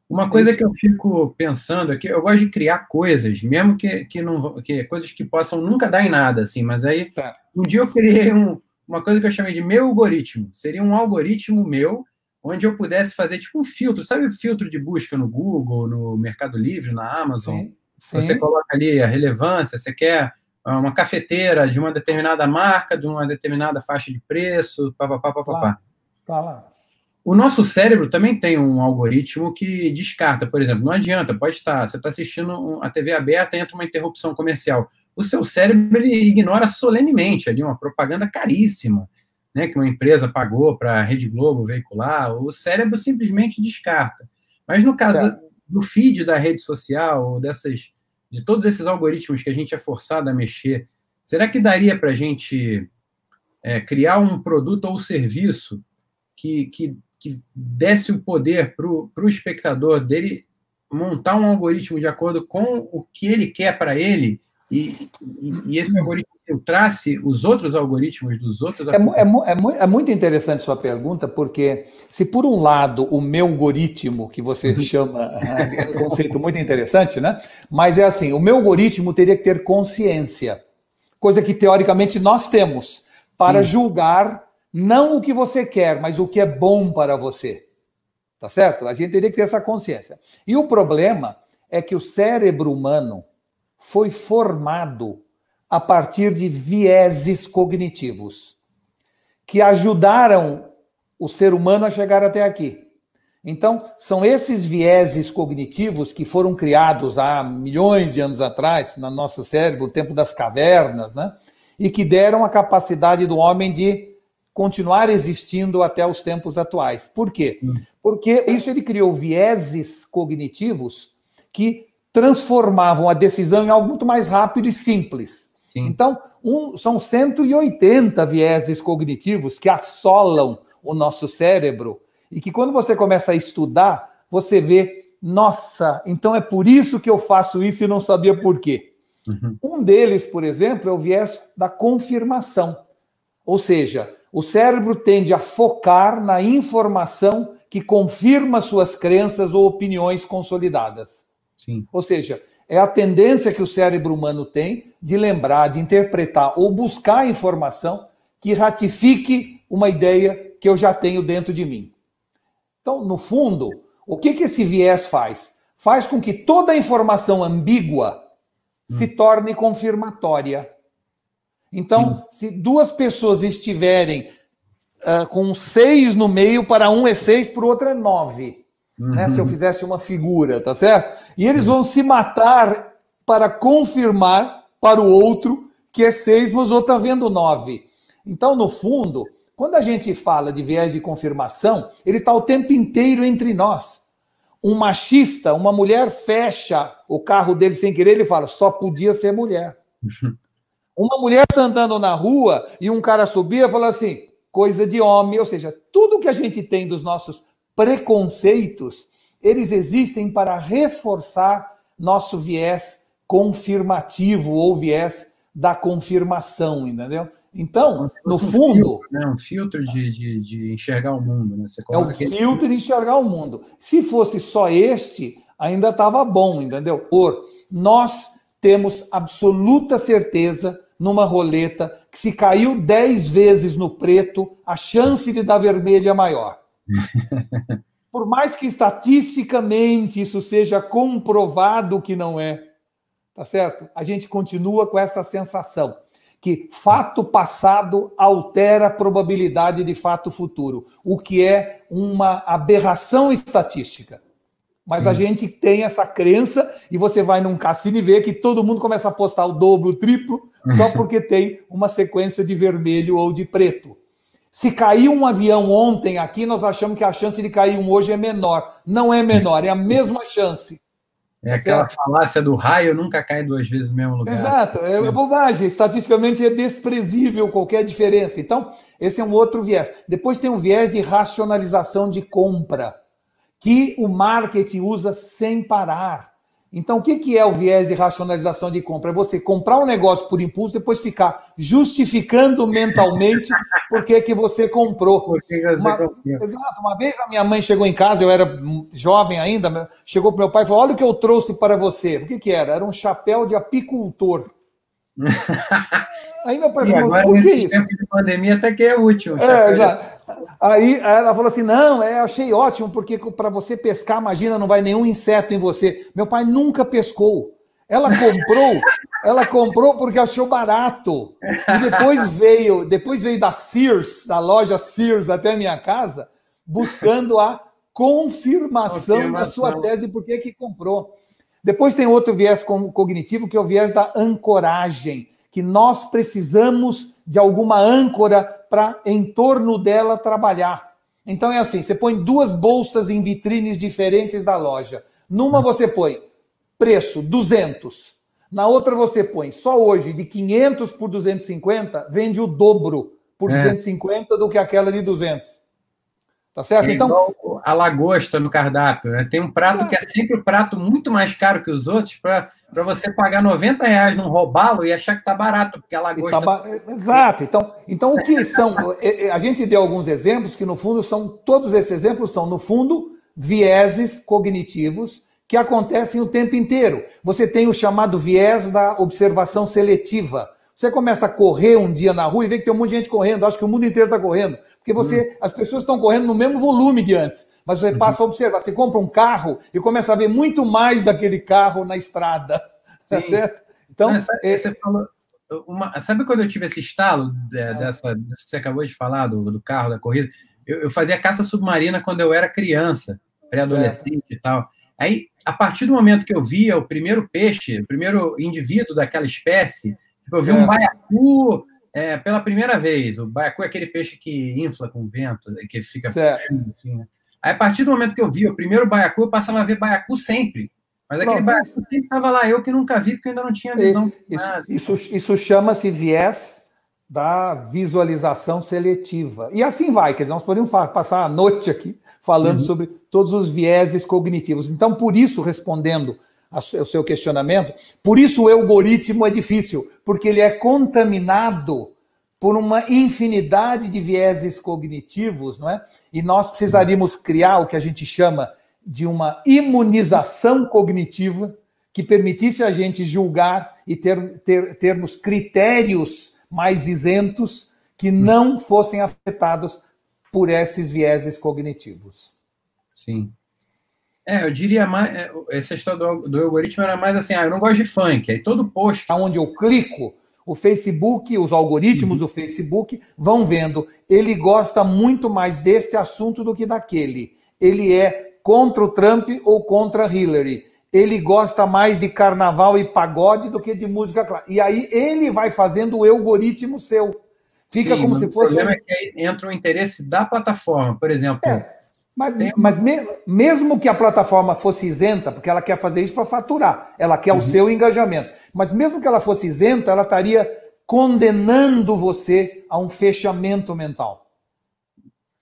Uma É coisa isso. que eu fico pensando é que eu gosto de criar coisas, mesmo que não que coisas que possam nunca dar em nada, assim, mas aí Certo. um dia eu criei uma coisa que eu chamei de meu algoritmo. Seria um algoritmo meu, onde eu pudesse fazer tipo um filtro, sabe o filtro de busca no Google, no Mercado Livre, na Amazon? Sim, Você sim. coloca ali a relevância, você quer uma cafeteira de uma determinada marca, de uma determinada faixa de preço, papapá, Claro, papapá. claro. O nosso cérebro também tem um algoritmo que descarta, por exemplo, não adianta, pode estar, você está assistindo a TV aberta e entra uma interrupção comercial. O seu cérebro ele ignora solenemente ali uma propaganda caríssima, né, que uma empresa pagou para a Rede Globo veicular, o cérebro simplesmente descarta. Mas no caso Certo. do feed da rede social, ou de todos esses algoritmos que a gente é forçado a mexer, será que daria para a gente criar um produto ou serviço que desse o poder para o espectador dele montar um algoritmo de acordo com o que ele quer para ele e esse algoritmo filtrasse os outros algoritmos dos outros aplicativos? É muito interessante sua pergunta, porque se por um lado o meu algoritmo, que você chama, é um conceito muito interessante, né? Mas é assim, o meu algoritmo teria que ter consciência, coisa que teoricamente nós temos, para Sim. julgar não o que você quer, mas o que é bom para você. Tá certo? A gente teria que ter essa consciência. E o problema é que o cérebro humano foi formado a partir de vieses cognitivos que ajudaram o ser humano a chegar até aqui. Então, são esses vieses cognitivos que foram criados há milhões de anos atrás, no nosso cérebro, o tempo das cavernas, né? E que deram a capacidade do homem de continuar existindo até os tempos atuais. Por quê? Porque isso ele criou vieses cognitivos que transformavam a decisão em algo muito mais rápido e simples. Sim. Então, são 180 vieses cognitivos que assolam o nosso cérebro e que quando você começa a estudar, você vê, nossa, então é por isso que eu faço isso e não sabia por quê. Um deles, por exemplo, é o viés da confirmação. Ou seja, o cérebro tende a focar na informação que confirma suas crenças ou opiniões consolidadas. Sim. Ou seja, é a tendência que o cérebro humano tem de lembrar, de interpretar ou buscar informação que ratifique uma ideia que eu já tenho dentro de mim. Então, no fundo, o que esse viés faz? Faz com que toda a informação ambígua se torne confirmatória. Então, se duas pessoas estiverem com 6 no meio, para um é 6, para o outro é 9. Né? Se eu fizesse uma figura, tá certo? E eles vão se matar para confirmar para o outro que é 6, mas o outro está vendo 9. Então, no fundo, quando a gente fala de viés de confirmação, ele está o tempo inteiro entre nós. Um machista, uma mulher fecha o carro dele sem querer, ele fala, só podia ser mulher. Uma mulher está andando na rua e um cara subia e fala assim, coisa de homem. Ou seja, tudo que a gente tem dos nossos preconceitos, eles existem para reforçar nosso viés confirmativo ou viés da confirmação, entendeu? Então, no fundo... Um filtro de enxergar o mundo. Né? Você é o coloca aquele... filtro de enxergar o mundo. Se fosse só este, ainda estava bom, entendeu? Nós temos absoluta certeza numa roleta que se caiu 10 vezes no preto, a chance de dar vermelho é maior. Por mais que estatisticamente isso seja comprovado que não é, tá certo? A gente continua com essa sensação que fato passado altera a probabilidade de fato futuro, o que é uma aberração estatística. Mas a gente tem essa crença e você vai num cassino e vê que todo mundo começa a apostar o dobro, o triplo, só porque tem uma sequência de vermelho ou de preto. Se caiu um avião ontem aqui, nós achamos que a chance de cair um hoje é menor. Não é menor, é a mesma chance. É aquela falácia do raio nunca cai 2 vezes no mesmo lugar. Exato, é bobagem. Estatisticamente é desprezível qualquer diferença. Então, esse é um outro viés. Depois tem um viés de racionalização de compra, que o marketing usa sem parar. Então, o que é o viés de racionalização de compra? É você comprar um negócio por impulso, depois ficar justificando mentalmente por que você comprou. Por que você comprou? Exato. Uma vez a minha mãe chegou em casa, eu era jovem ainda, chegou para o meu pai e falou: olha o que eu trouxe para você. O que era? Era um chapéu de apicultor. Aí meu pai falou: agora, nesse tempo de pandemia, até que é útil. Exato. Aí ela falou assim: não, achei ótimo, porque para você pescar, imagina, não vai nenhum inseto em você. Meu pai nunca pescou. Ela comprou porque achou barato. E depois veio da Sears, da loja Sears até a minha casa, buscando a confirmação da sua tese por que comprou. Depois tem outro viés cognitivo, que é o viés da ancoragem, que nós precisamos de alguma âncora para, em torno dela, trabalhar. Então é assim, você põe duas bolsas em vitrines diferentes da loja. Numa você põe preço 200. Na outra você põe, só hoje, de 500 por 250, vende o dobro por 250 do que aquela de 200. Tá certo? Então, igual a lagosta no cardápio, né? Tem um prato que é sempre o prato muito mais caro que os outros, para você pagar R$90 num robalo e achar que tá barato, porque a lagosta... Exato. Então, o que são... A gente deu alguns exemplos que, no fundo, todos esses exemplos são, no fundo, vieses cognitivos que acontecem o tempo inteiro. Você tem o chamado viés da observação seletiva. Você começa a correr um dia na rua e vê que tem um monte de gente correndo, acho que o mundo inteiro está correndo, porque as pessoas estão correndo no mesmo volume de antes, mas você passa a observar, você compra um carro e começa a ver muito mais daquele carro na estrada, tá certo? Então, você falou, sabe quando eu tive esse estalo dessa que você acabou de falar, do carro, da corrida? Eu fazia caça submarina quando eu era criança, pré-adolescente e tal. Aí, a partir do momento que eu via o primeiro peixe, o primeiro indivíduo daquela espécie, eu vi um baiacu pela primeira vez. O baiacu é aquele peixe que infla com o vento, que fica assim, né? Aí, a partir do momento que eu vi o primeiro baiacu, eu passava a ver baiacu sempre. Mas aquele baiacu sempre estava lá, eu que nunca vi, porque eu ainda não tinha visão. Isso chama-se viés da visualização seletiva. E assim vai, quer dizer, nós podemos passar a noite aqui falando sobre todos os vieses cognitivos. Então, por isso, respondendo o seu questionamento, por isso o algoritmo é difícil, porque ele é contaminado por uma infinidade de vieses cognitivos, não é? E nós precisaríamos criar o que a gente chama de uma imunização cognitiva que permitisse a gente julgar e termos critérios mais isentos que não fossem afetados por esses vieses cognitivos. Sim. Eu diria mais, essa história do algoritmo era mais assim, eu não gosto de funk, aí todo post... Onde eu clico, o Facebook, os algoritmos do Facebook vão vendo, ele gosta muito mais deste assunto do que daquele. Ele é contra o Trump ou contra a Hillary. Ele gosta mais de carnaval e pagode do que de música clássica. E aí ele vai fazendo o algoritmo seu. Fica como se fosse... O problema é que aí entra o interesse da plataforma, por exemplo... Mas mesmo que a plataforma fosse isenta, porque ela quer fazer isso para faturar, ela quer o seu engajamento, mas mesmo que ela fosse isenta, ela estaria condenando você a um fechamento mental.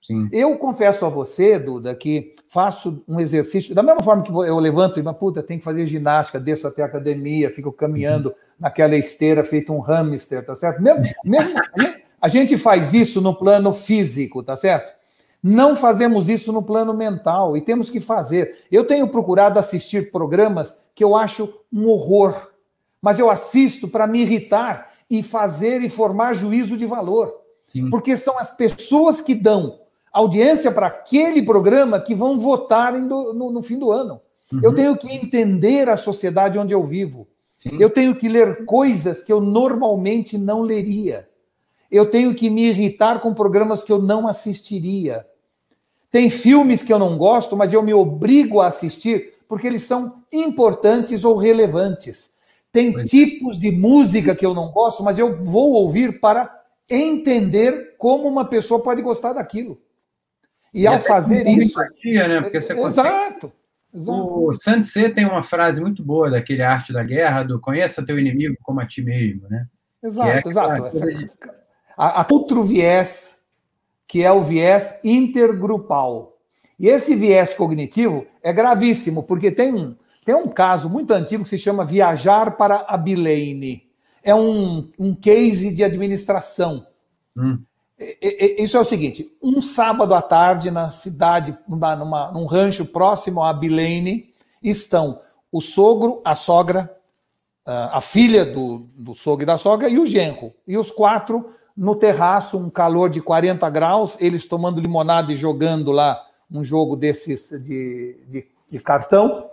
Sim. Eu confesso a você, Duda, que faço um exercício, da mesma forma que eu levanto e digo, tem que fazer ginástica, desço até a academia, fico caminhando naquela esteira feito um hamster, tá certo? Mesmo a gente faz isso no plano físico, tá certo? Não fazemos isso no plano mental e temos que fazer. Eu tenho procurado assistir programas que eu acho um horror, mas eu assisto para me irritar e fazer e formar juízo de valor. Sim. Porque são as pessoas que dão audiência para aquele programa que vão votar no fim do ano. Eu tenho que entender a sociedade onde eu vivo. Sim. Eu tenho que ler coisas que eu normalmente não leria. Eu tenho que me irritar com programas que eu não assistiria. Tem filmes que eu não gosto, mas eu me obrigo a assistir porque eles são importantes ou relevantes. Tem tipos de música que eu não gosto, mas eu vou ouvir para entender como uma pessoa pode gostar daquilo. E ao fazer isso... Empatia, né? Porque você Exato. O Sun-Tzu tem uma frase muito boa daquele Arte da Guerra, do conheça teu inimigo como a ti mesmo, né? Exato. Há outro viés, que é o viés intergrupal. E esse viés cognitivo é gravíssimo, porque tem Tem um caso muito antigo que se chama Viajar para Abilene. É um case de administração. Isso é o seguinte, um sábado à tarde na cidade, num rancho próximo a Abilene, estão o sogro, a sogra, a filha do sogro e da sogra e o genro. E os 4 no terraço, um calor de 40 graus, eles tomando limonada e jogando lá um jogo desses de cartão.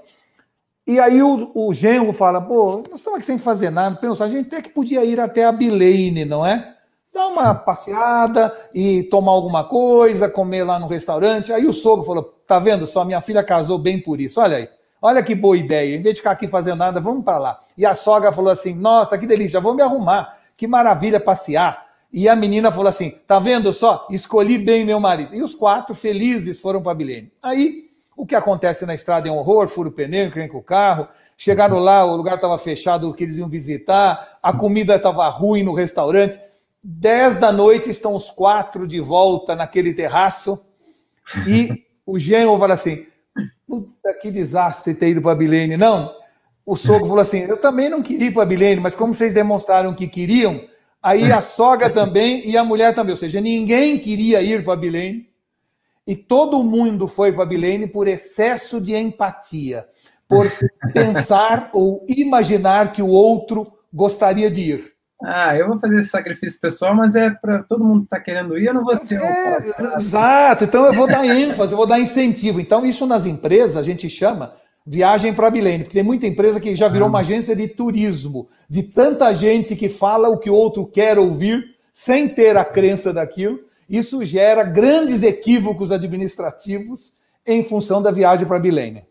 E aí o genro fala, pô, nós estamos aqui sem fazer nada, pensa, a gente até que podia ir até Abilene, não é? Dar uma passeada e tomar alguma coisa, comer lá no restaurante. Aí o sogro falou, tá vendo só, minha filha casou bem por isso, olha aí. Olha que boa ideia, em vez de ficar aqui fazendo nada, vamos para lá. E a sogra falou assim, nossa, que delícia, vou me arrumar, que maravilha passear. E a menina falou assim, tá vendo só, escolhi bem meu marido. E os 4 felizes foram para Abilene. Aí, o que acontece na estrada é um horror, fura o pneu, encrenca o carro, chegaram lá, o lugar estava fechado, o que eles iam visitar, a comida estava ruim no restaurante. 10 da noite estão os 4 de volta naquele terraço e o genro fala assim, puta, que desastre ter ido para Abilene. Não, o sogro falou assim, eu também não queria ir para Abilene, mas como vocês demonstraram que queriam, aí a sogra também e a mulher também, ou seja, ninguém queria ir para Abilene e todo mundo foi para Abilene por excesso de empatia, por pensar ou imaginar que o outro gostaria de ir. Eu vou fazer esse sacrifício pessoal, mas é para todo mundo que está querendo ir, eu não vou ser. Exato, então eu vou dar ênfase, eu vou dar incentivo. Então, isso nas empresas a gente chama viagem para Abilene, porque tem muita empresa que já virou uma agência de turismo, de tanta gente que fala o que o outro quer ouvir, sem ter a crença daquilo. Isso gera grandes equívocos administrativos em função da viagem para Abilene.